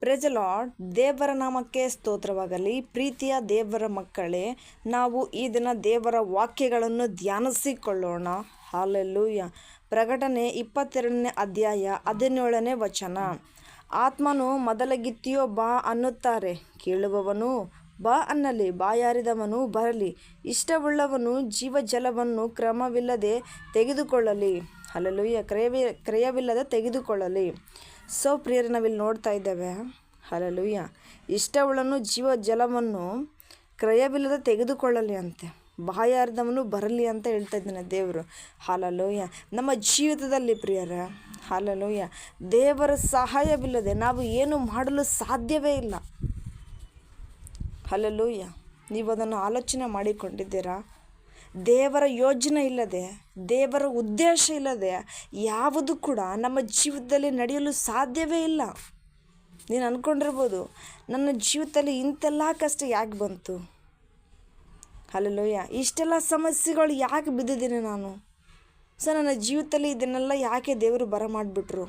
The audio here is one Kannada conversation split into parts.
Praise the lord. ದೇವರ ನಾಮಕ್ಕೆ ಸ್ತೋತ್ರವಾಗಲಿ. ಪ್ರೀತಿಯ ದೇವರ ಮಕ್ಕಳೇ, ನಾವು ಈ ದಿನ ದೇವರ ವಾಕ್ಯಗಳನ್ನು ಧ್ಯಾನಿಸಿಕೊಳ್ಳೋಣ. ಹಾಲೆಲೂಯ. ಪ್ರಕಟಣೆ 22ನೇ ಅಧ್ಯಾಯ 17ನೇ ವಚನ. ಆತ್ಮನು ಮೊದಲಗಿತ್ತಿಯೋ ಬಾ ಅನ್ನುತ್ತಾರೆ, ಕೇಳುವವನು ಬಾ ಅನ್ನಲಿ, ಬಾಯಾರಿದವನು ಬರಲಿ, ಇಷ್ಟವುಳ್ಳವನು ಜೀವಜಲವನ್ನು ಕ್ರಮವಿಲ್ಲದೆ ತೆಗೆದುಕೊಳ್ಳಲಿ. ಹಾಲೆಲೂಯ. ಕ್ರಯವಿಲ್ಲದೆ ತೆಗೆದುಕೊಳ್ಳಲಿ. ಸೊ ಪ್ರಿಯರೇ, ನಾವಿಲ್ಲಿ ನೋಡ್ತಾ ಇದ್ದೇವೆ. ಹಾಲೆಲೂಯ. ಇಷ್ಟವುಳ್ಳನು ಜೀವ ಜಲವನ್ನು ಕ್ರಯವಿಲ್ಲದೆ ತೆಗೆದುಕೊಳ್ಳಲಿ ಅಂತೆ, ಬಾಯಾರಿದವನು ಬರಲಿ ಅಂತ ಹೇಳ್ತಾ ಇದ್ದಾನೆ ದೇವರು. ಹಾಲೆಲೂಯ. ನಮ್ಮ ಜೀವಿತದಲ್ಲಿ ಪ್ರಿಯರೇ, ಹಾಲೆಲೂಯ, ದೇವರ ಸಹಾಯವಿಲ್ಲದೆ ನಾವು ಏನು ಮಾಡಲು ಸಾಧ್ಯವೇ ಇಲ್ಲ. ಹಾಲೆಲೂಯ. ನೀವು ಅದನ್ನು ಆಲೋಚನೆ ಮಾಡಿಕೊಂಡಿದ್ದೀರಾ? ದೇವರ ಯೋಜನೆ ಇಲ್ಲದೆ, ದೇವರ ಉದ್ದೇಶ ಇಲ್ಲದೆ ಯಾವುದು ಕೂಡ ನಮ್ಮ ಜೀವಿತದಲ್ಲಿ ನಡೆಯಲು ಸಾಧ್ಯವೇ ಇಲ್ಲ. ನೀನು ಅಂದ್ಕೊಂಡಿರ್ಬೋದು, ನನ್ನ ಜೀವಿತದಲ್ಲಿ ಇಂತೆಲ್ಲ ಕಷ್ಟ ಯಾಕೆ ಬಂತು? ಹಾಲೆಲೂಯ. ಇಷ್ಟೆಲ್ಲ ಸಮಸ್ಯೆಗಳು ಯಾಕೆ ಬಿದ್ದಿದ್ದೀನಿ ನಾನು? ಸೊ ನನ್ನ ಜೀವಿತದಲ್ಲಿ ಇದನ್ನೆಲ್ಲ ಯಾಕೆ ದೇವರು ಬರಮಾಡಿಬಿಟ್ರು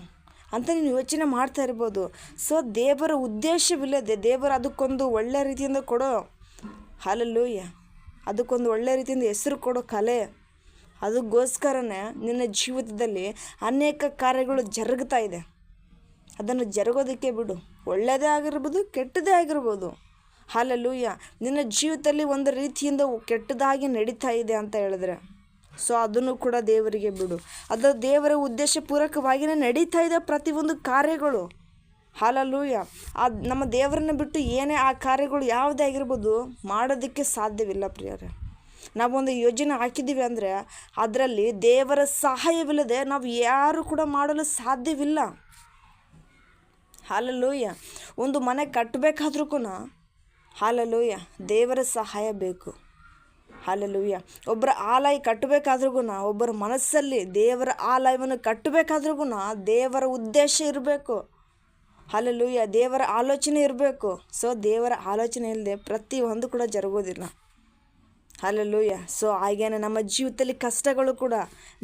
ಅಂತ ನೀನು ಯೋಚನೆ ಮಾಡ್ತಾ ಇರ್ಬೋದು. ಸೊ ದೇವರ ಉದ್ದೇಶವಿಲ್ಲದೆ ದೇವರು ಅದಕ್ಕೊಂದು ಒಳ್ಳೆಯ ರೀತಿಯಿಂದ ಕೊಡೋ, ಹಾಲೆಲೂಯ, ಅದಕ್ಕೊಂದು ಒಳ್ಳೆಯ ರೀತಿಯಿಂದ ಹೆಸರು ಕೊಡೋ ಕಲೆ, ಅದಕ್ಕೋಸ್ಕರನೇ ನಿನ್ನ ಜೀವಿತದಲ್ಲಿ ಅನೇಕ ಕಾರ್ಯಗಳು ಜರುಗ್ತಾ ಇದೆ. ಅದನ್ನು ಜರುಗೋದಕ್ಕೆ ಬಿಡು. ಒಳ್ಳೆಯದೇ ಆಗಿರ್ಬೋದು, ಕೆಟ್ಟದೇ ಆಗಿರ್ಬೋದು. ಹಾಲೆಲೂಯ. ನಿನ್ನ ಜೀವಿತದಲ್ಲಿ ಒಂದು ರೀತಿಯಿಂದ ಕೆಟ್ಟದಾಗಿ ನಡೀತಾ ಇದೆ ಅಂತ ಹೇಳಿದ್ರೆ, ಸೊ ಅದನ್ನು ಕೂಡ ದೇವರಿಗೆ ಬಿಡು. ಅದು ದೇವರ ಉದ್ದೇಶ ಪೂರ್ವಕವಾಗಿಯೇ ನಡೀತಾ ಇದೆ ಪ್ರತಿಯೊಂದು ಕಾರ್ಯಗಳು. ಹಾಲೆಲೂಯ. ನಮ್ಮ ದೇವರನ್ನು ಬಿಟ್ಟು ಏನೇ ಆ ಕಾರ್ಯಗಳು ಯಾವುದೇ ಆಗಿರ್ಬೋದು ಮಾಡೋದಕ್ಕೆ ಸಾಧ್ಯವಿಲ್ಲ ಪ್ರಿಯರೇ. ನಾವೊಂದು ಯೋಜನೆ ಹಾಕಿದ್ದೀವಿ ಅಂದರೆ ಅದರಲ್ಲಿ ದೇವರ ಸಹಾಯವಿಲ್ಲದೆ ನಾವು ಯಾರು ಕೂಡ ಮಾಡಲು ಸಾಧ್ಯವಿಲ್ಲ. ಹಾಲೆಲೂಯ. ಒಂದು ಮನೆ ಕಟ್ಟಬೇಕಾದ್ರೂ ಕೂಡ ಹಾಲೆಲೂಯ ದೇವರ ಸಹಾಯ ಬೇಕು. ಹಾಲೆಲೂಯ. ಒಬ್ಬರ ಆಲಯ ಕಟ್ಟಬೇಕಾದ್ರೂ ಒಬ್ಬರ ಮನಸ್ಸಲ್ಲಿ ದೇವರ ಆಲಯವನ್ನು ಕಟ್ಟಬೇಕಾದ್ರೂ ದೇವರ ಉದ್ದೇಶ ಇರಬೇಕು. ಹಾಲೆಲೂಯ. ದೇವರ ಆಲೋಚನೆ ಇರಬೇಕು. ಸೊ ದೇವರ ಆಲೋಚನೆ ಇಲ್ಲದೆ ಪ್ರತಿಯೊಂದು ಕೂಡ ಜರುಗೋದಿಲ್ಲ. ಹಾಲೆಲೂಯ. ಸೊ ಹಾಗೇನೆ ನಮ್ಮ ಜೀವಿತದಲ್ಲಿ ಕಷ್ಟಗಳು ಕೂಡ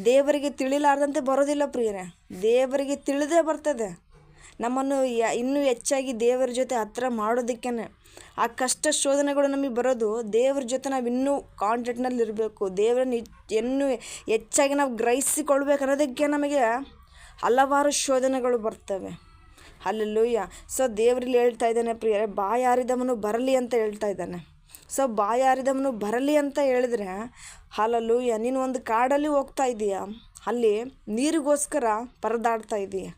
ದೇವರಿಗೆ ತಿಳಿಲಾರ್ದಂತೆ ಬರೋದಿಲ್ಲ ಪ್ರಿಯರೇ. ದೇವರಿಗೆ ತಿಳಿದೇ ಬರ್ತದೆ. ನಮ್ಮನ್ನು ಇನ್ನೂ ಹೆಚ್ಚಾಗಿ ದೇವರ ಜೊತೆ ಹತ್ರ ಮಾಡೋದಕ್ಕೇ ಆ ಕಷ್ಟ ಶೋಧನೆಗಳು ನಮಗೆ ಬರೋದು. ದೇವ್ರ ಜೊತೆ ನಾವು ಇನ್ನೂ ಕಾಂಟ್ಯಾಕ್ಟ್ನಲ್ಲಿ ಇರಬೇಕು. ದೇವರನ್ನು ಇನ್ನೂ ಹೆಚ್ಚಾಗಿ ನಾವು ಗ್ರಹಿಸಿಕೊಳ್ಬೇಕು ಅನ್ನೋದಕ್ಕೆ ನಮಗೆ ಹಲವಾರು ಶೋಧನೆಗಳು ಬರ್ತವೆ. ಹಾಲೆಲೂಯ. ಸೊ ದೇವರಲ್ಲಿ ಹೇಳ್ತಾ ಇದ್ದಾನೆ ಪ್ರಿಯರೇ, ಬಾಯಾರಿದವನು ಬರಲಿ ಅಂತ ಹೇಳ್ತಾ ಇದ್ದಾನೆ. ಸೊ ಬಾಯಾರಿದವನು ಬರಲಿ ಅಂತ ಹೇಳಿದ್ರೆ, ಹಾಲೆಲೂಯ, ನೀನು ಒಂದು ಕಾಡಲ್ಲಿ ಹೋಗ್ತಾ ಇದೀಯ, ಅಲ್ಲಿ ನೀರಿಗೋಸ್ಕರ ಪರದಾಡ್ತಾ ಇದೀಯ.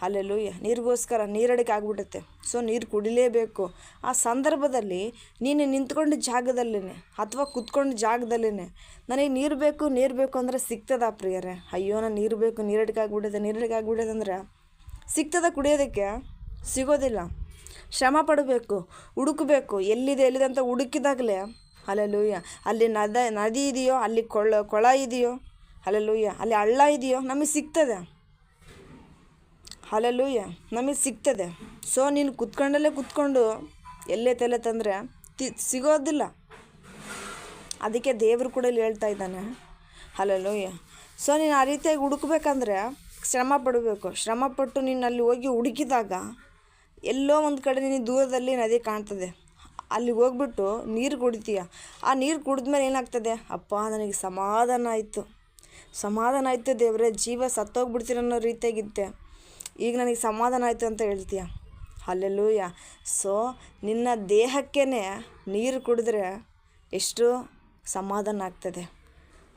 ಹಾಲೆಲೂಯ. ನೀರಿಗೋಸ್ಕರ ನೀರಡಿಕೆ ಆಗಿಬಿಡುತ್ತೆ. ಸೊ ನೀರು ಕುಡಿಲೇಬೇಕು. ಆ ಸಂದರ್ಭದಲ್ಲಿ ನೀನು ನಿಂತ್ಕೊಂಡು ಜಾಗದಲ್ಲೇ ಅಥವಾ ಕುತ್ಕೊಂಡು ಜಾಗದಲ್ಲೇ ನನಗೆ ನೀರು ಬೇಕು ಅಂದರೆ ಸಿಗ್ತದ ಪ್ರಿಯರೇ? ಅಯ್ಯೋ, ನಾನು ನೀರು ಬೇಕು, ನೀರಡಿಕೆ ಆಗಿಬಿಡುತ್ತೆ ಅಂದರೆ ಸಿಗ್ತದ? ಕುಡಿಯೋದಕ್ಕೆ ಸಿಗೋದಿಲ್ಲ. ಶ್ರಮ ಪಡಬೇಕು, ಹುಡುಕಬೇಕು, ಎಲ್ಲಿದೆ ಅಂತ ಹುಡುಕಿದಾಗಲೇ ಹಾಲೆಲೂಯ ಅಲ್ಲಿ ನದಿ ಇದೆಯೋ, ಅಲ್ಲಿ ಕೊಳ ಇದೆಯೋ, ಹಾಲೆಲೂಯ, ಅಲ್ಲಿ ಹಳ್ಳ ಇದೆಯೋ, ನಮಗೆ ಸಿಗ್ತದೆ. ಹಾಲೆಲೂಯ, ನಮಗೆ ಸಿಗ್ತದೆ. ಸೊ ನೀನು ಕುತ್ಕೊಂಡು ಎಲ್ಲೇ ತಲೆ ತಂದರೆ ಸಿಗೋದಿಲ್ಲ. ಅದಕ್ಕೆ ದೇವರು ಕೂಡ ಇಲ್ಲಿ ಹೇಳ್ತಾ ಇದ್ದಾನೆ. ಹಾಲೆಲೂಯ. ಸೊ ನೀನು ಆ ರೀತಿಯಾಗಿ ಹುಡುಕ್ಬೇಕಂದ್ರೆ ಶ್ರಮ ಪಡಬೇಕು. ಶ್ರಮಪಟ್ಟು ನೀನು ಅಲ್ಲಿ ಹೋಗಿ ಹುಡುಕಿದಾಗ ಎಲ್ಲೋ ಒಂದು ಕಡೆ ನೀನು ದೂರದಲ್ಲಿ ನದಿ ಕಾಣ್ತದೆ. ಅಲ್ಲಿಗೆ ಹೋಗ್ಬಿಟ್ಟು ನೀರು ಕುಡಿತೀಯ. ಆ ನೀರು ಕುಡಿದ್ಮೇಲೆ ಏನಾಗ್ತದೆ? ಅಪ್ಪ, ನನಗೆ ಸಮಾಧಾನ ಆಯಿತು ದೇವರೇ, ಜೀವ ಸತ್ತೋಗ್ಬಿಡ್ತೀರ ಅನ್ನೋ ರೀತಿಯಾಗಿತ್ತೆ, ಈಗ ನನಗೆ ಸಮಾಧಾನ ಆಯಿತು ಅಂತ ಹೇಳ್ತೀಯ. ಹಾಲೆಲೂಯ. ಸೊ ನಿನ್ನ ದೇಹಕ್ಕೇ ನೀರು ಕುಡಿದ್ರೆ ಎಷ್ಟು ಸಮಾಧಾನ ಆಗ್ತದೆ.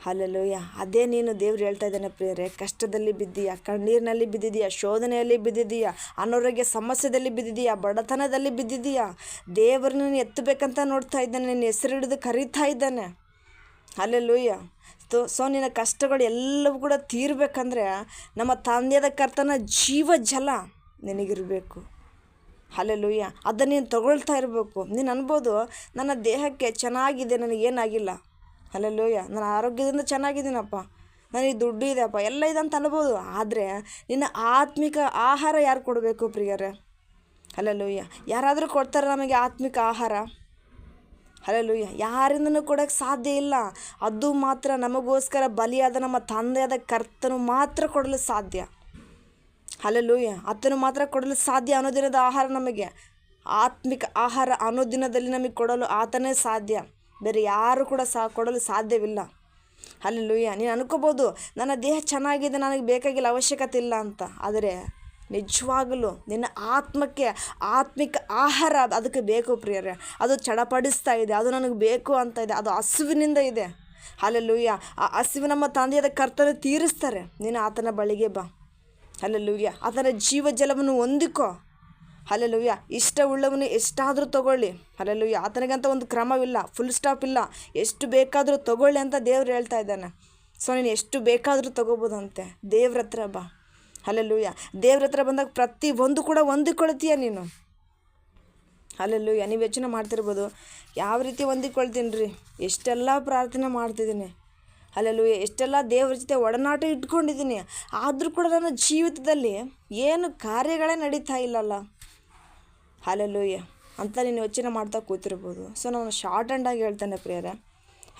ಹಾಲೆಲೂಯ. ಅದೇ ನೀನು ದೇವ್ರು ಹೇಳ್ತಾ ಇದ್ದಾನೆ ಪ್ರಿಯರೇ, ಕಷ್ಟದಲ್ಲಿ ಬಿದ್ದೀಯಾ, ಕಣ್ಣೀರಿನಲ್ಲಿ ಬಿದ್ದಿದೆಯಾ, ಶೋಧನೆಯಲ್ಲಿ ಬಿದ್ದಿದೆಯಾ, ಅನಾರೋಗ್ಯ ಸಮಸ್ಯೆಯಲ್ಲಿ ಬಿದ್ದಿದೆಯಾ, ಬಡತನದಲ್ಲಿ ಬಿದ್ದಿದೆಯಾ, ದೇವರನ್ನ ಎತ್ತಬೇಕಂತ ನೋಡ್ತಾ ಇದ್ದಾನೆ, ನಿನ್ನ ಹೆಸರು ಹಿಡಿದು ಕರೀತಾ ಇದ್ದಾನೆ. ಹಾಲೆಲೂಯ. ಸೊ ನಿನ್ನ ಕಷ್ಟಗಳು ಎಲ್ಲವೂ ಕೂಡ ತೀರಬೇಕಂದ್ರೆ ನಮ್ಮ ತಂದೆಯಾದ ಕರ್ತನ ಜೀವ ಜಲ ನಿನಗಿರಬೇಕು. ಹಾಲೆಲೂಯ. ಅದನ್ನು ನೀನು ತಗೊಳ್ತಾ ಇರಬೇಕು. ನೀನು ಅನ್ಬೋದು, ನನ್ನ ದೇಹಕ್ಕೆ ಚೆನ್ನಾಗಿದೆ, ನನಗೇನಾಗಿಲ್ಲ, ಹಾಲೆಲೂಯ, ನಾನು ಆರೋಗ್ಯದಿಂದ ಚೆನ್ನಾಗಿದ್ದೀನಪ್ಪ, ನನಗೆ ದುಡ್ಡು ಇದೆಯಪ್ಪ, ಎಲ್ಲ ಇದೆ ಅಂತ ಅನ್ಬೋದು. ಆದರೆ ನಿನ್ನ ಆತ್ಮಿಕ ಆಹಾರ ಯಾರು ಕೊಡಬೇಕು ಪ್ರಿಯರೇ? ಹಾಲೆಲೂಯ. ಯಾರಾದರೂ ಕೊಡ್ತಾರೆ ನಮಗೆ ಆತ್ಮಿಕ ಆಹಾರ? ಹಾಲೆಲೂಯ. ಯಾರಿಂದನೂ ಕೊಡೋಕ್ಕೆ ಸಾಧ್ಯ ಇಲ್ಲ. ಅದು ಮಾತ್ರ ನಮಗೋಸ್ಕರ ಬಲಿಯಾದ ನಮ್ಮ ತಂದೆಯಾದ ಕರ್ತನು ಮಾತ್ರ ಕೊಡಲು ಸಾಧ್ಯ. ಹಲ್ಲೆಲೂಯಾ. ಆತನು ಮಾತ್ರ ಕೊಡಲು ಸಾಧ್ಯ. ಅನುದಿನದ ಆಹಾರ ನಮಗೆ, ಆತ್ಮಿಕ ಆಹಾರ ಅನುದಿನದಲ್ಲಿ ನಮಗೆ ಕೊಡಲು ಆತನೇ ಸಾಧ್ಯ. ಬೇರೆ ಯಾರು ಕೂಡ ಕೊಡಲು ಸಾಧ್ಯವಿಲ್ಲ. ಹಲ್ಲೆಲೂಯಾ. ನೀನು ಅನ್ಕೋಬೋದು, ನನ್ನ ದೇಹ ಚೆನ್ನಾಗಿದೆ, ನನಗೆ ಬೇಕಾಗಿಲ್ಲ, ಅವಶ್ಯಕತೆ ಇಲ್ಲ ಅಂತ. ಆದರೆ ನಿಜವಾಗಲೂ ನಿನ್ನ ಆತ್ಮಕ್ಕೆ ಆತ್ಮಿಕ ಆಹಾರ ಅದಕ್ಕೆ ಬೇಕು ಪ್ರಿಯರೇ. ಅದು ಚಡಪಡಿಸ್ತಾ ಇದೆ, ಅದು ನನಗೆ ಬೇಕು ಅಂತ ಇದೆ, ಅದು ಹಸುವಿನಿಂದ ಇದೆ. ಹಲ್ಲೆಲೂಯಾ. ಆ ಹಸಿವು ನಮ್ಮ ತಂದೆಯಾದ ಕರ್ತನು ತೀರಿಸ್ತಾರೆ. ನೀನು ಆತನ ಬಳಿಗೆ ಬಾ. ಹಲ್ಲೆಲೂಯಾ. ಆತನ ಜೀವ ಜಲವನ್ನು ಹೊಂದಿಕೋ. ಹಲ್ಲೆಲೂಯಾ. ಇಷ್ಟವುಳ್ಳವನು ಎಷ್ಟಾದರೂ ತಗೊಳ್ಳಿ. ಹಲ್ಲೆಲೂಯಾ. ಆತನಿಗಂತ ಒಂದು ಕ್ರಮವಿಲ್ಲ, ಫುಲ್ ಸ್ಟಾಪ್ ಇಲ್ಲ. ಎಷ್ಟು ಬೇಕಾದರೂ ತಗೊಳ್ಳಿ ಅಂತ ದೇವ್ರು ಹೇಳ್ತಾ ಇದ್ದಾನೆ. ಸೊ ನೀನು ಎಷ್ಟು ಬೇಕಾದರೂ ತಗೋಬೋದಂತೆ. ದೇವ್ರ ಹತ್ರ ಬಾ. ಹಲ್ಲೆಲೂಯಾ. ದೇವ್ರ ಹತ್ರ ಬಂದಾಗ ಪ್ರತಿ ಒಂದು ಕೂಡ ಹೊಂದಿಕೊಳ್ತೀಯ ನೀನು. ಹಲ್ಲೆಲೂಯಾ. ನೀವು ಯೋಚನೆ ಮಾಡ್ತಿರ್ಬೋದು, ಯಾವ ರೀತಿ ಹೊಂದಿಕೊಳ್ತೀನಿ ರೀ, ಎಷ್ಟೆಲ್ಲ ಪ್ರಾರ್ಥನೆ ಮಾಡ್ತಿದ್ದೀನಿ, ಹಲ್ಲೆಲೂಯಾ, ಎಷ್ಟೆಲ್ಲ ದೇವ್ರ ಜೊತೆ ಒಡನಾಟ ಇಟ್ಕೊಂಡಿದ್ದೀನಿ, ಆದರೂ ಕೂಡ ನನ್ನ ಜೀವಿತದಲ್ಲಿ ಏನು ಕಾರ್ಯಗಳೇ ನಡೀತಾ ಇಲ್ಲಲ್ಲ. ಹಲ್ಲೆಲೂಯಾ ಅಂತ ನೀನು ಯೋಚನೆ ಮಾಡ್ತಾ ಕೂತಿರ್ಬೋದು. ಸೊ ನಾನು ಶಾರ್ಟ್ ಆಗಿ ಹೇಳ್ತೇನೆ ಪ್ರಿಯರೇ.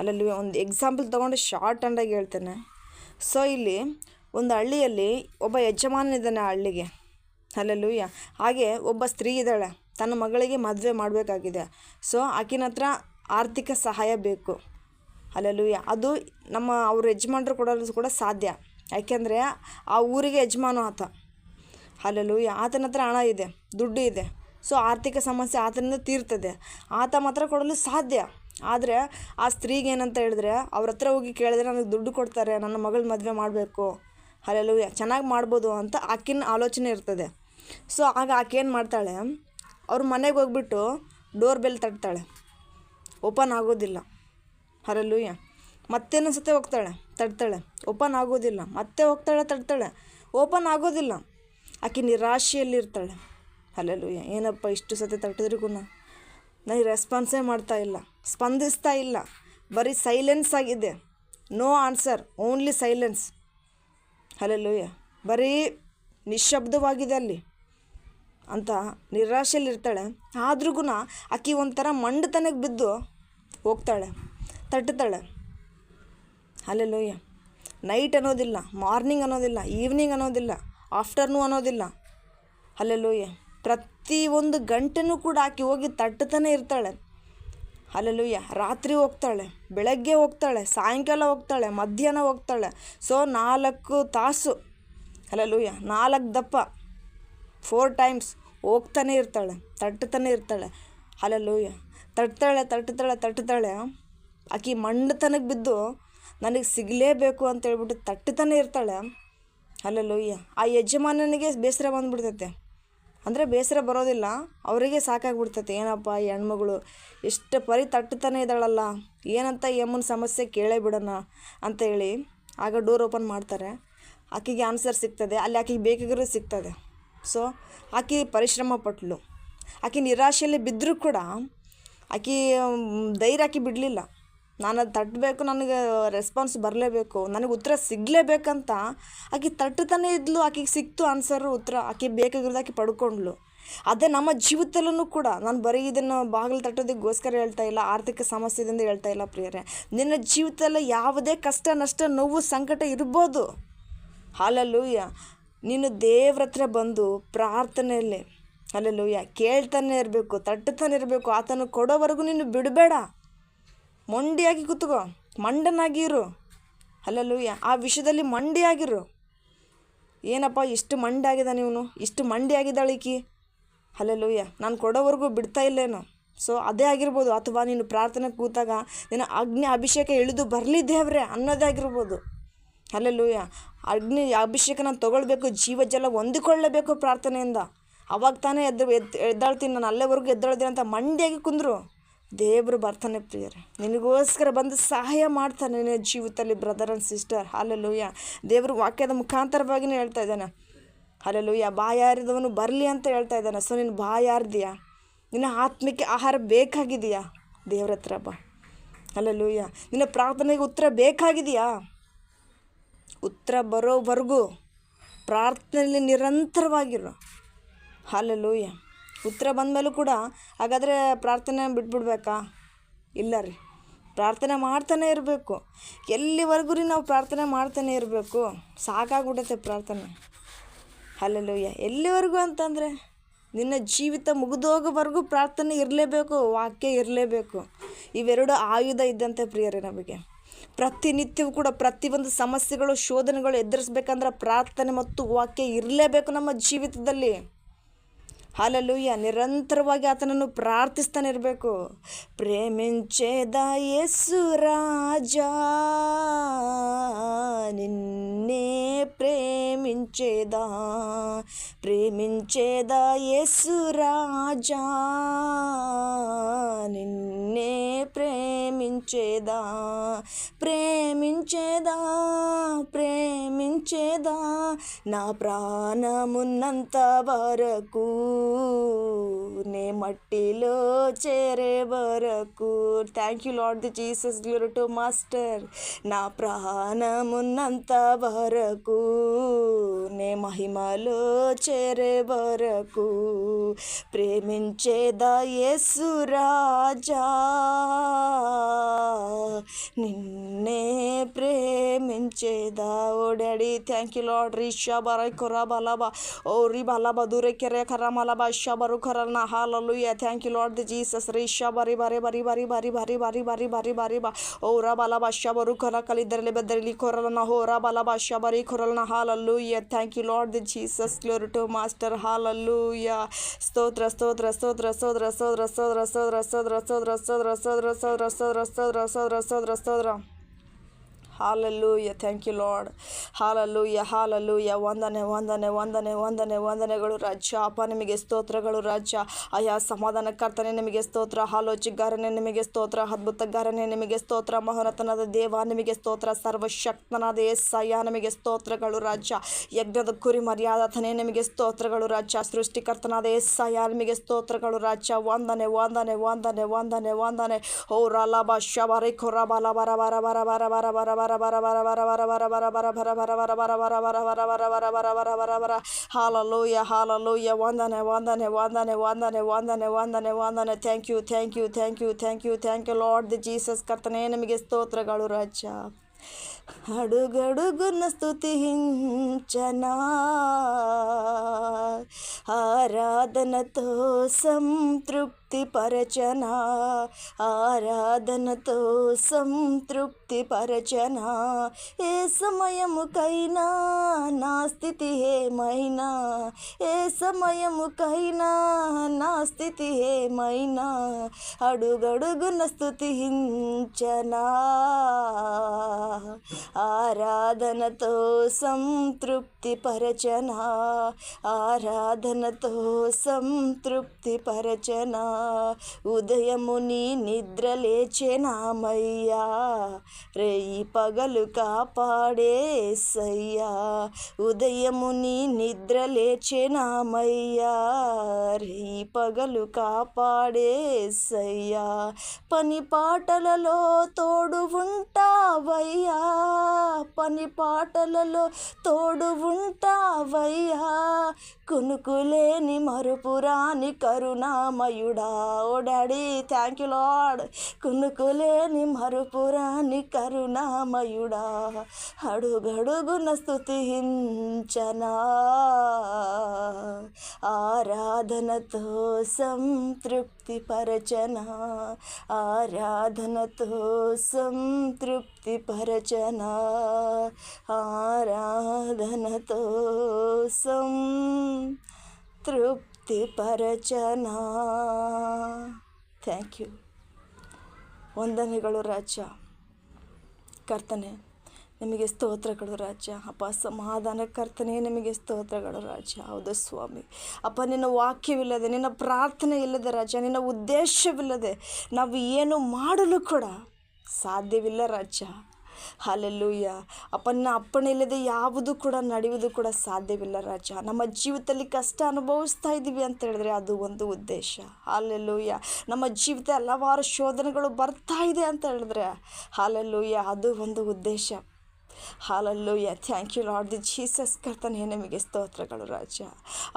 ಹಲ್ಲೆಲೂಯಾ. ಒಂದು ಎಕ್ಸಾಂಪಲ್ ತೊಗೊಂಡು ಶಾರ್ಟ್ ಆಗಿ ಹೇಳ್ತೇನೆ. ಸೊ ಇಲ್ಲಿ ಒಂದು ಹಳ್ಳಿಯಲ್ಲಿ ಒಬ್ಬ ಯಜಮಾನನಿದ್ದಾನೆ ಆ ಹಳ್ಳಿಗೆ. ಹಲ್ಲೆಲೂಯಾ. ಹಾಗೆ ಒಬ್ಬ ಸ್ತ್ರೀ ಇದ್ದಾಳೆ, ತನ್ನ ಮಗಳಿಗೆ ಮದುವೆ ಮಾಡಬೇಕಾಗಿದೆ. ಸೊ ಆಕಿನ ಹತ್ರ ಆರ್ಥಿಕ ಸಹಾಯ ಬೇಕು. ಹಲ್ಲೆಲೂಯಾ. ಅದು ಅವ್ರ ಯಜಮಾನರು ಕೊಡಲು ಕೂಡ ಸಾಧ್ಯ. ಯಾಕೆಂದರೆ ಆ ಊರಿಗೆ ಯಜಮಾನ ಆತ. ಹಲ್ಲೆಲೂಯಾ. ಆತನ ಹತ್ರ ಹಣ ಇದೆ, ದುಡ್ಡು ಇದೆ. ಸೊ ಆರ್ಥಿಕ ಸಮಸ್ಯೆ ಆತನಿಂದ ತೀರ್ತದೆ, ಆತ ಮಾತ್ರ ಕೊಡಲು ಸಾಧ್ಯ. ಆದರೆ ಆ ಸ್ತ್ರೀಗೆ ಏನಂತ ಹೇಳಿದ್ರೆ, ಅವ್ರ ಹತ್ರ ಹೋಗಿ ಕೇಳಿದ್ರೆ ನನಗೆ ದುಡ್ಡು ಕೊಡ್ತಾರೆ, ನನ್ನ ಮಗಳ ಮದುವೆ ಮಾಡಬೇಕು, ಹಲ್ಲೆಲೂಯಾ, ಚೆನ್ನಾಗಿ ಮಾಡ್ಬೋದು ಅಂತ ಆಕಿನ ಆಲೋಚನೆ ಇರ್ತದೆ. ಸೊ ಆಗ ಆಕೆ ಏನು ಮಾಡ್ತಾಳೆ, ಅವ್ರ ಮನೆಗೆ ಹೋಗ್ಬಿಟ್ಟು ಡೋರ್ ಬೆಲ್ ತಟ್ತಾಳೆ, ಓಪನ್ ಆಗೋದಿಲ್ಲ. ಹಲ್ಲೆಲೂಯಾ. ಮತ್ತೇನೊಂದು ಸತಿ ಹೋಗ್ತಾಳೆ, ತಟ್ತಾಳೆ, ಓಪನ್ ಆಗೋದಿಲ್ಲ. ಮತ್ತೆ ಹೋಗ್ತಾಳೆ, ತಟ್ತಾಳೆ, ಓಪನ್ ಆಗೋದಿಲ್ಲ. ಆಕೆ ನಿರಾಶೆಯಲ್ಲಿರ್ತಾಳೆ. ಹಲ್ಲೆಲೂಯಾ. ಏನಪ್ಪ ಇಷ್ಟು ಸತಿ ತಟ್ಟಿದ್ರಿಗೂ ನನಗೆ ರೆಸ್ಪಾನ್ಸೇ ಮಾಡ್ತಾ ಇಲ್ಲ, ಸ್ಪಂದಿಸ್ತಾ ಇಲ್ಲ, ಬರೀ ಸೈಲೆನ್ಸ್ ಆಗಿದೆ, no answer, only silence. Hallelujah. ಬರೀ ನಿಶ್ಶಬ್ದವಾಗಿದೆ ಅಲ್ಲಿ ಅಂತ ನಿರಾಶೆಯಲ್ಲಿರ್ತಾಳೆ. ಆದ್ರೂ ಆಕೆ ಒಂಥರ ಮಂಡತನಕ್ಕೆ ಬಿದ್ದು ಹೋಗ್ತಾಳೆ, ತಟ್ಟುತ್ತಾಳೆ. ಹಲ್ಲೆಲೂಯಾ. ನೈಟ್ ಅನ್ನೋದಿಲ್ಲ, ಮಾರ್ನಿಂಗ್ ಅನ್ನೋದಿಲ್ಲ, ಈವ್ನಿಂಗ್ ಅನ್ನೋದಿಲ್ಲ, ಆಫ್ಟರ್ನೂನ್ ಅನ್ನೋದಿಲ್ಲ. ಹಲ್ಲೆಲೂಯಾ. ಪ್ರತಿ ಒಂದು ಗಂಟೆನೂ ಕೂಡ ಆಕೆ ಹೋಗಿ ತಟ್ಟುತ್ತಾನೆ ಇರ್ತಾಳೆ. ಹಲ್ಲೆಲೂಯಾ. ರಾತ್ರಿ ಹೋಗ್ತಾಳೆ, ಬೆಳಗ್ಗೆ ಹೋಗ್ತಾಳೆ, ಸಾಯಂಕಾಲ ಹೋಗ್ತಾಳೆ, ಮಧ್ಯಾಹ್ನ ಹೋಗ್ತಾಳೆ. ಸೊ 4 ತಾಸು, ಹಲ್ಲೆಲೂಯಾ, 4 ದಪ್ಪ, 4 ಟೈಮ್ಸ್ ಹೋಗ್ತಾನೆ ಇರ್ತಾಳೆ, ತಟ್ಟುತ್ತಾನೆ ಇರ್ತಾಳೆ. ಹಲ್ಲೆಲೂಯಾ. ತಟ್ತಾಳೆ. ಆಕೆ ಮಂಡತನಕ್ಕೆ ಬಿದ್ದು ನನಗೆ ಸಿಗಲೇಬೇಕು ಅಂತೇಳ್ಬಿಟ್ಟು ತಟ್ಟುತ್ತಾನೆ ಇರ್ತಾಳೆ. ಹಲ್ಲೆಲೂಯಾ. ಆ ಯಜಮಾನನಿಗೆ ಬೇಸರ ಬಂದುಬಿಡ್ತೈತೆ. ಅಂದರೆ ಬೇಸರ ಬರೋದಿಲ್ಲ, ಅವರಿಗೆ ಸಾಕಾಗ್ಬಿಡ್ತೈತೆ. ಏನಪ್ಪ ಈ ಹೆಣ್ಮಗಳು ಎಷ್ಟು ಪರಿ ತಟ್ಟುತ್ತಾನೆ ಇದ್ದಾಳಲ್ಲ, ಏನಂತ ಎಮ್ಮನ ಸಮಸ್ಯೆ ಕೇಳೇ ಬಿಡೋಣ ಅಂತ ಹೇಳಿ ಆಗ ಡೋರ್ ಓಪನ್ ಮಾಡ್ತಾರೆ. ಆಕೆಗೆ ಆನ್ಸರ್ ಸಿಗ್ತದೆ, ಅಲ್ಲಿ ಆಕೆಗೆ ಬೇಕಾಗಿರೋದು ಸಿಗ್ತದೆ. ಸೊ ಆಕೆ ಪರಿಶ್ರಮ ಪಟ್ಲು. ಆಕೆ ನಿರಾಶೆಯಲ್ಲಿ ಬಿದ್ದರೂ ಕೂಡ ಆಕೆ ಧೈರ್ಯ ಆಕೆ ಬಿಡಲಿಲ್ಲ. ನಾನು ಅದು ತಟ್ಟಬೇಕು, ನನಗೆ ರೆಸ್ಪಾನ್ಸ್ ಬರಲೇಬೇಕು, ನನಗೆ ಉತ್ತರ ಸಿಗಲೇಬೇಕಂತ ಆಕೆ ತಟ್ಟುತ್ತಾನೆ ಇದ್ಲು. ಆಕೆಗೆ ಸಿಕ್ತು ಆನ್ಸರು, ಉತ್ತರ. ಆಕೆ ಬೇಕಾಗಿರೋದು ಆಕೆ ಪಡ್ಕೊಂಡ್ಲು. ಅದೇ ನಮ್ಮ ಜೀವಿತದಲ್ಲೂ ಕೂಡ ನಾನು ಬರೀ ಇದನ್ನು ಬಾಗಿಲು ತಟ್ಟೋದಕ್ಕೋಸ್ಕರ ಹೇಳ್ತಾ ಇಲ್ಲ, ಆರ್ಥಿಕ ಸಮಸ್ಯೆದಿಂದ ಹೇಳ್ತಾ ಇಲ್ಲ ಪ್ರಿಯರೇ. ನಿನ್ನ ಜೀವಿತದಲ್ಲಿ ಯಾವುದೇ ಕಷ್ಟ, ನಷ್ಟ, ನೋವು, ಸಂಕಟ ಇರ್ಬೋದು. ಹಲ್ಲೆಲೂಯಾ. ನೀನು ದೇವ್ರ ಹತ್ರ ಬಂದು ಪ್ರಾರ್ಥನೆಯಲ್ಲಿ ಹಲ್ಲೆಲೂಯಾ ಕೇಳ್ತಾನೆ ಇರಬೇಕು, ತಟ್ಟುತ್ತಾನೆ ಇರಬೇಕು. ಆತನು ಕೊಡೋವರೆಗೂ ನೀನು ಬಿಡಬೇಡ. ಮೊಂಡಿಯಾಗಿ ಕೂತ್ಕೋ, ಮಂಡನಾಗಿ ಇರು. ಹಲ್ಲೆಲೂಯಾ. ಆ ವಿಷಯದಲ್ಲಿ ಮಂಡಿಯಾಗಿರು. ಏನಪ್ಪ ಇಷ್ಟು ಮಂಡಿ ಆಗಿದ್ದಾನೆ ಇವನು, ಇಷ್ಟು ಮಂಡಿ ಆಗಿದ್ದಾಳೆ ಈಕಿ, ಹಲ್ಲೆಲೂಯಾ, ನಾನು ಕೊಡೋವರೆಗೂ ಬಿಡ್ತಾ ಇಲ್ಲೇನೋ. ಸೊ ಅದೇ ಆಗಿರ್ಬೋದು. ಅಥವಾ ನೀನು ಪ್ರಾರ್ಥನೆ ಕೂತಾಗ ನಿನ್ನ ಅಗ್ನಿ ಅಭಿಷೇಕ ಇಳಿದು ಬರಲಿ ದೇವ್ರೆ ಅನ್ನೋದೇ ಆಗಿರ್ಬೋದು. ಹಲ್ಲೆಲೂಯಾ. ಅಗ್ನಿ ಅಭಿಷೇಕ ನಾನು ತೊಗೊಳ್ಬೇಕು, ಜೀವಜಲ ಹೊಂದಿಕೊಳ್ಳಬೇಕು ಪ್ರಾರ್ಥನೆಯಿಂದ. ಅವಾಗ ತಾನೇ ಎದ್ದಾಳ್ತೀನಿ ನಾನು, ಅಲ್ಲೇವರೆಗೂ ಎದ್ದೇಳ್ತೀನಿ ಅಂತ ಮಂಡಿಯಾಗಿ ಕುಂದ್ರು ದೇವರು ಬರ್ತಾನೆ ಪ್ರಿಯರೇ. ನಿನಗೋಸ್ಕರ ಬಂದು ಸಹಾಯ ಮಾಡ್ತಾನೆ ನಿನ್ನ ಜೀವಿತದಲ್ಲಿ ಬ್ರದರ್ ಆ್ಯಂಡ್ ಸಿಸ್ಟರ್. ಹಲ್ಲೆಲೂಯಾ. ದೇವರು ವಾಕ್ಯದ ಮುಖಾಂತರವಾಗಿಯೇ ಹೇಳ್ತಾ ಇದ್ದಾನೆ. ಹಲ್ಲೆಲೂಯಾ. ಬಾಯಾರಿದವನು ಬರಲಿ ಅಂತ ಹೇಳ್ತಾ ಇದ್ದಾನೆ. ಸೊ ನೀನು ಬಾಯಾರ್ದೀಯಾ, ನಿನ್ನ ಆತ್ಮಕ್ಕೆ ಆಹಾರ ಬೇಕಾಗಿದೆಯಾ, ದೇವ್ರ ಹತ್ರ ಬಾ. ಹಲ್ಲೆಲೂಯಾ. ನಿನ್ನ ಪ್ರಾರ್ಥನೆಗೆ ಉತ್ತರ ಬೇಕಾಗಿದೆಯಾ, ಉತ್ತರ ಬರೋವರೆಗೂ ಪ್ರಾರ್ಥನೆಯಲ್ಲಿ ನಿರಂತರವಾಗಿರು. ಹಲ್ಲೆಲೂಯಾ. ಉತ್ತರ ಬಂದಮೇಲೂ ಕೂಡ ಹಾಗಾದರೆ ಪ್ರಾರ್ಥನೆ ಬಿಟ್ಬಿಡ್ಬೇಕಾ? ಇಲ್ಲ ರೀ, ಪ್ರಾರ್ಥನೆ ಮಾಡ್ತಾನೆ ಇರಬೇಕು. ಎಲ್ಲಿವರೆಗೂ ರೀ ನಾವು ಪ್ರಾರ್ಥನೆ ಮಾಡ್ತಾನೆ ಇರಬೇಕು? ಸಾಕಾಗ್ಬಿಡುತ್ತೆ ಪ್ರಾರ್ಥನೆ. ಹಲ್ಲೆಲೂಯಾ. ಎಲ್ಲಿವರೆಗೂ ಅಂತಂದರೆ ನಿನ್ನ ಜೀವಿತ ಮುಗಿದೋಗೋವರೆಗೂ ಪ್ರಾರ್ಥನೆ ಇರಲೇಬೇಕು, ವಾಕ್ಯ ಇರಲೇಬೇಕು. ಇವೆರಡು ಆಯುಧ ಇದ್ದಂತೆ ಪ್ರಿಯರೇ. ನಮಗೆ ಪ್ರತಿನಿತ್ಯವೂ ಕೂಡ ಪ್ರತಿಯೊಂದು ಸಮಸ್ಯೆಗಳು, ಶೋಧನೆಗಳು ಎದುರಿಸ್ಬೇಕಂದ್ರೆ ಪ್ರಾರ್ಥನೆ ಮತ್ತು ವಾಕ್ಯ ಇರಲೇಬೇಕು ನಮ್ಮ ಜೀವಿತದಲ್ಲಿ. ಹಲ್ಲೆಲೂಯಾ. ನಿರಂತರವಾಗಿ ಆತನನ್ನು ಪ್ರಾರ್ಥಿಸ್ತಾನೆ ಇರಬೇಕು. ಪ್ರೇಮಿಂಚೇದ ಯೇಸು ರಾಜ, ನಿನ್ನೆ ప్రేమించేదా, ప్రేమించేదా యేసు రాజా, నిన్నే ప్రేమించేదా, ప్రేమించేదా, ప్రేమించేదా నా ప్రాణమున్నంత వరకు, నే మట్టిలో చేరే వరకు. Thank you Lord the Jesus, glory to master. నా ప్రాణమున్నంత వరకు, నే మహిమలో చేరే వరకు, ప్రేమించేదా యేసు రాజా, నిన్నే ప్రేమించేదా. Oh daddy, thank you Lord. రీషా బరై కొరా బలబా, ఓ రీ బలబా దూరే కెరే కరా మలబా షబరు కరల్నా. Hallelujah. Thank you Lord the Jesus. రీషా బరి బరి బరి బరి బరి బరి బరి బరి బరి బరి బా, ఓ రా బలబా షబరు కొర కలిద్దరలి బెద్దరలి కొరలన, హో రా బలబా షబరి కొరలన. Hallelujah. Thank you Lord the Jesus. Glory to master. Hallelujah. స్తోత్ర స్తోత్ర స్తోత్ర స్తోత్ర స్తోత్ర స్తోత్ర స్తోత్ర స్తోత్ర స్తోత్ర స్తోత్ర స్తోత్ర స్తోత్ర స్తోత్ర స్తోత్ర స్తోత్ర స్తోత్ర. Hallelujah. Thank you lord. Hallelujah, hallelujah. ವಂದನೆ ವಂದನೆ ವಂದನೆ ವಂದನೆ ವಂದನೆಗಳು ರಾಜ. ಅಪ್ಪ ನಿಮಗೆ ಸ್ತೋತ್ರಗಳು ರಾಜ. ಅಯ್ಯ ಸಮಾಧಾನಕರ್ತನೆ ನಿಮಗೆ ಸ್ತೋತ್ರ, ಆಲೋಚಗಾರನೇ ನಿಮಗೆ ಸ್ತೋತ್ರ, ಅದ್ಭುತಗಾರನೇ ನಿಮಗೆ ಸ್ತೋತ್ರ, ಮಹೋನ್ನತನಾದ ದೇವ ನಿಮಗೆ ಸ್ತೋತ್ರ, ಸರ್ವಶಕ್ತನಾದ యేసయ్య ನಿಮಗೆ ಸ್ತೋತ್ರಗಳು ರಾಜ. ಯಜ್ಞದ ಕುರಿ ಮರ್ಯಾದತನೇ ನಿಮಗೆ ಸ್ತೋತ್ರಗಳು ರಾಜ. ಸೃಷ್ಟಿಕರ್ತನಾದ యేసయ్య ನಿಮಗೆ ಸ್ತೋತ್ರಗಳು ರಾಜ. ವಂದನೆ ವಂದನೆ ವಂದನೆ ವಂದನೆ ವಂದನೆ. ಓ ರಾಲಾಬ ಶಬರಿ ಖೊರ ಬಲ ಬರ ಬರ ಬರ ಬರ ಬರ ಬರ ಬರ ಹಾಲೆಲೂಯಾ, ಹಾಲೆಲೂಯಾ. ವಂದನೆ ವಂದನೆ ವಂದನೆ ವಂದನೆ ವಂದನೆ ವಂದನೆ ವಂದನೆ. Thank you thank you thank you thank you thank you lord the Jesus. ಕರ್ತನೇ ನಿಮಗೆ ಸ್ತೋತ್ರಗಳು ರಾಜ. అడుగడుగున స్తుతించనా, ఆరాధనతో సంతృప్తి పరచనా, ఆరాధనతో సంతృప్తి పరచనా. ఏ సమయముకైనా నా స్థితి ఏమైనా, ఏ సమయముకైనా నా స్థితి ఏమైనా, అడుగడుగున స్తుతించనా, ఆరాధనతో సంతృప్తి పరచనా, ఆరాధనతో సంతృప్తి పరచనా. ఉదయము నీ నిద్ర లేచెనామయ్యా, రేయి పగలు కాపాడేసయ్యా. ఉదయము నీ నిద్ర లేచెనామయ్యా, రేయి పగలు కాపాడేసయ్యా. పని పాటలలో తోడు ఉంటావయ్యా, పని పాటలలో తోడు ఉంటావయ్యా. కునుకులేని మరుపురాని కరుణామయుడా. ఓ డాడీ, థ్యాంక్ యూ లార్డ్. కునుకులేని మరుపురాని కరుణామయుడా. అడుగడుగున స్తుతించనా, ఆరాధనతో సంతృప్తి పరచనా, ఆరాధనతో సంతృప్తి పరచనా, ఆరాధనతో సంతృప్తి పరచనా. Thank you. ವಂದನೆಗಳು ರಾಜ. ಕರ್ತನೆ ನಿಮಗೆ ಸ್ತೋತ್ರಗಳು ರಾಜ. ಅಪ್ಪ ಸಮಾಧಾನಕರ್ತನೆ ನಿಮಗೆ ಸ್ತೋತ್ರಗಳು ರಾಜ. ಹೌದು ಸ್ವಾಮಿ. ಅಪ್ಪ ನಿನ್ನ ವಾಕ್ಯವಿಲ್ಲದೆ, ನಿನ್ನ ಪ್ರಾರ್ಥನೆ ಇಲ್ಲದೆ ರಾಜ, ನಿನ್ನ ಉದ್ದೇಶವಿಲ್ಲದೆ ನಾವು ಏನು ಮಾಡಲು ಕೂಡ ಸಾಧ್ಯವಿಲ್ಲ ರಾಜ. ಹಲ್ಲೆಲೂಯಾ. ಅಪ್ಪ ನಿನ್ನ ಅಪ್ಪಣೆ ಇಲ್ಲದೆ ಯಾವುದು ಕೂಡ ನಡೆಯುವುದು ಕೂಡ ಸಾಧ್ಯವಿಲ್ಲ ರಾಜ. ನಮ್ಮ ಜೀವಿತದಲ್ಲಿ ಕಷ್ಟ ಅನುಭವಿಸ್ತಾ ಇದ್ದೀವಿ ಅಂತ ಹೇಳಿದ್ರೆ ಅದು ಒಂದು ಉದ್ದೇಶ. ಹಲ್ಲೆಲೂಯಾ. ನಮ್ಮ ಜೀವಿತ ಹಲವಾರು ಶೋಧನೆಗಳು ಬರ್ತಾ ಇದೆ ಅಂತ ಹೇಳಿದ್ರೆ ಹಲ್ಲೆಲೂಯಾ, ಅದು ಒಂದು ಉದ್ದೇಶ. Hallelujah. Thank you lord the Jesus. ಕರ್ತನೆ ನಿಮಗೆ ಸ್ತೋತ್ರಗಳು ರಾಜ.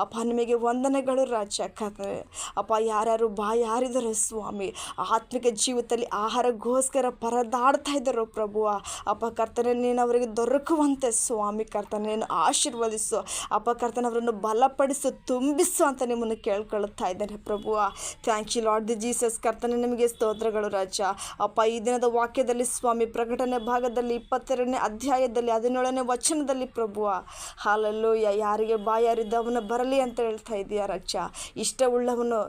ಅಪ್ಪ ನಿಮಗೆ ವಂದನೆಗಳು ರಾಜ. ಕರ್ತನೆ ಅಪ್ಪ ಯಾರ್ಯಾರು ಬಾಯಾರಿದರು ಸ್ವಾಮಿ, ಆತ್ಮಿಕ ಜೀವಿತದಲ್ಲಿ ಆಹಾರಗೋಸ್ಕರ ಪರದಾಡ್ತಾ ಇದ್ದಾರೋ ಪ್ರಭುವ, ಅಪ್ಪ ಕರ್ತನೆ ನೀನು ಅವರಿಗೆ ದೊರಕುವಂತೆ ಸ್ವಾಮಿ ಕರ್ತನೆ ನೀನು ಆಶೀರ್ವದಿಸು. ಅಪ್ಪ ಕರ್ತನೆ ಅವರನ್ನು ಬಲಪಡಿಸು, ತುಂಬಿಸು ಅಂತ ನಿಮ್ಮನ್ನು ಕೇಳ್ಕೊಳ್ತಾ ಇದ್ದೇನೆ ಪ್ರಭುವ. Thank you lord the Jesus. ಕರ್ತನೆ ನಿಮಗೆ ಸ್ತೋತ್ರಗಳು ರಾಜ. ಅಪ್ಪ ಈ ದಿನದ ವಾಕ್ಯದಲ್ಲಿ ಸ್ವಾಮಿ ಪ್ರಕಟಣೆ ಭಾಗದಲ್ಲಿ 22ನೇ ಅಧ್ಯಾಯದಲ್ಲಿ 17ನೇ ವಚನದಲ್ಲಿ ಪ್ರಭುವ, ಹಾಲೆಲೂಯ, ಯಾರಿಗೆ ಬಾಯಾರಿದ್ದವನು ಬರಲಿ ಅಂತ ಹೇಳ್ತಾ ಇದೆಯಾ ರಾಜ. ಇಷ್ಟವುಳ್ಳವನು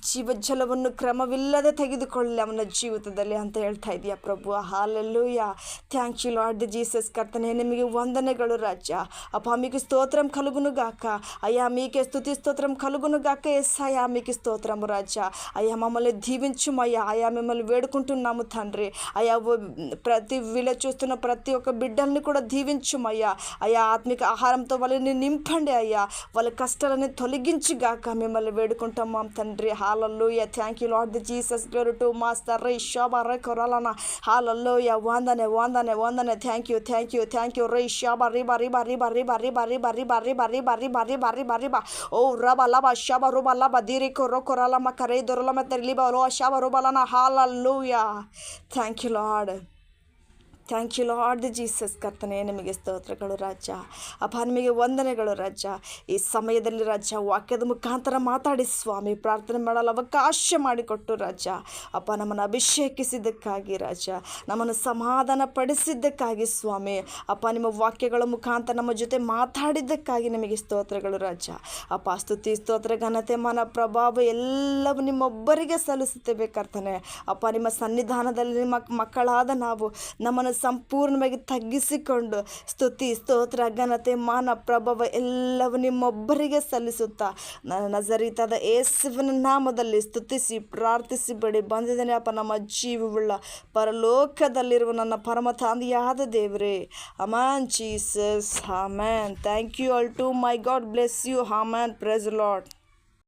ಜೀವಜಲವನ್ನು ಕ್ರಮವಿಲ್ಲದೆ ತೆಗೆದುಕೊಳ್ಳಿ ಅವನ ಜೀವಿತದಲ್ಲಿ ಅಂತ ಹೇಳ್ತಾ ಇದೆಯಾ ಪ್ರಭುವ. Hallelujah. Thank you lord the Jesus. ಕರ್ತನೆ నిಮಗೆ వందనಗಳು రాజా. అప్పా మీకు స్తోత్రం కలుగును గాక. అయ్యా మీకే స్తుతి స్తోత్రం కలుగును గాక. యేసయ్యా మీకు స్తోత్రము రాజా. అయ్యా మమ్మల్ని దీవించుమయ్యా. అయ్యా మిమ్మల్ని వేడుకుంటున్నాము తండ్రి. అయ్యా ప్రతి వీళ్ళ చూస్తున్న ప్రతి ఒక్క బిడ్డల్ని కూడా దీవించుమయ్యా. అయ్యా ఆత్మిక ఆహారంతో వాళ్ళని నింపండి అయ్యా. వాళ్ళ కష్టాలని తొలగించుగాక మిమ్మల్ని వేడుకుంటాం తండ్రి. Hallelujah. Thank you Lord the Jesus. Glory to master రై షాబా రై కొరాలనా. హల్లెలూయా. వందనే వందనే వందనే. Thank you thank you thank you. రై షాబా రిబా రిబా రిబా రిబా రిబా రిబా రిబా రిబా రిబా రిబా రిబా రిబా రిబా. ఓ రబా లబా షాబా రుబా లబా దీరి కొరో కొరాలమ కరై దొరలమ తెరిలిబా లో షాబా రుబాలనా. Hallelujah. Thank you Lord. Thank you lord the Jesus. ಕರ್ತನೆ ನಿಮಗೆ ಸ್ತೋತ್ರಗಳು ರಾಜ. ಅಪ್ಪ ನಿಮಗೆ ವಂದನೆಗಳು ರಾಜ. ಈ ಸಮಯದಲ್ಲಿ ರಾಜ ವಾಕ್ಯದ ಮುಖಾಂತರ ಮಾತಾಡಿ ಸ್ವಾಮಿ, ಪ್ರಾರ್ಥನೆ ಮಾಡಲು ಅವಕಾಶ ಮಾಡಿಕೊಟ್ಟು ರಾಜ. ಅಪ್ಪ ನಮ್ಮನ್ನು ಅಭಿಷೇಕಿಸಿದ್ದಕ್ಕಾಗಿ ರಾಜ, ನಮ್ಮನ್ನು ಸಮಾಧಾನ ಪಡಿಸಿದ್ದಕ್ಕಾಗಿ ಸ್ವಾಮಿ, ಅಪ್ಪ ನಿಮ್ಮ ವಾಕ್ಯಗಳ ಮುಖಾಂತರ ನಮ್ಮ ಜೊತೆ ಮಾತಾಡಿದ್ದಕ್ಕಾಗಿ ನಿಮಗೆ ಸ್ತೋತ್ರಗಳು ರಾಜ. ಅಪ್ಪ ಸ್ತುತಿ ಸ್ತೋತ್ರ ಘನತೆ ಮಾನ ಪ್ರಭಾವ ಎಲ್ಲವೂ ನಿಮ್ಮೊಬ್ಬರಿಗೆ ಸಲ್ಲಿಸುತ್ತೇವೆ ಕರ್ತನೆ. ಅಪ್ಪ ನಿಮ್ಮ ಸನ್ನಿಧಾನದಲ್ಲಿ ನಿಮ್ಮ ಮಕ್ಕಳಾದ ನಾವು ನಮ್ಮನ್ನು ಸಂಪೂರ್ಣವಾಗಿ ತಗ್ಗಿಸಿಕೊಂಡು ಸ್ತುತಿ ಸ್ತೋತ್ರ ಘನತೆ ಮಾನ ಪ್ರಭಾವ ಎಲ್ಲವೂ ನಿಮ್ಮೊಬ್ಬರಿಗೆ ಸಲ್ಲಿಸುತ್ತಾ ನಜರೇತಿನ ಯೇಸುವಿನ ನಾಮದಲ್ಲಿ ಸ್ತುತಿಸಿ ಪ್ರಾರ್ಥಿಸಿ ಬೇಡಿ ಬಂದಿದ್ದೇನೆ ಅಪ್ಪ ನಮ್ಮ ಜೀವವುಳ್ಳ ಪರಲೋಕದಲ್ಲಿರುವ ನನ್ನ ಪರಮ ತಂದೆಯಾದ ದೇವರೇ. Amen Jesus. Amen. Thank you all to my God bless you. Amen. Praise lord.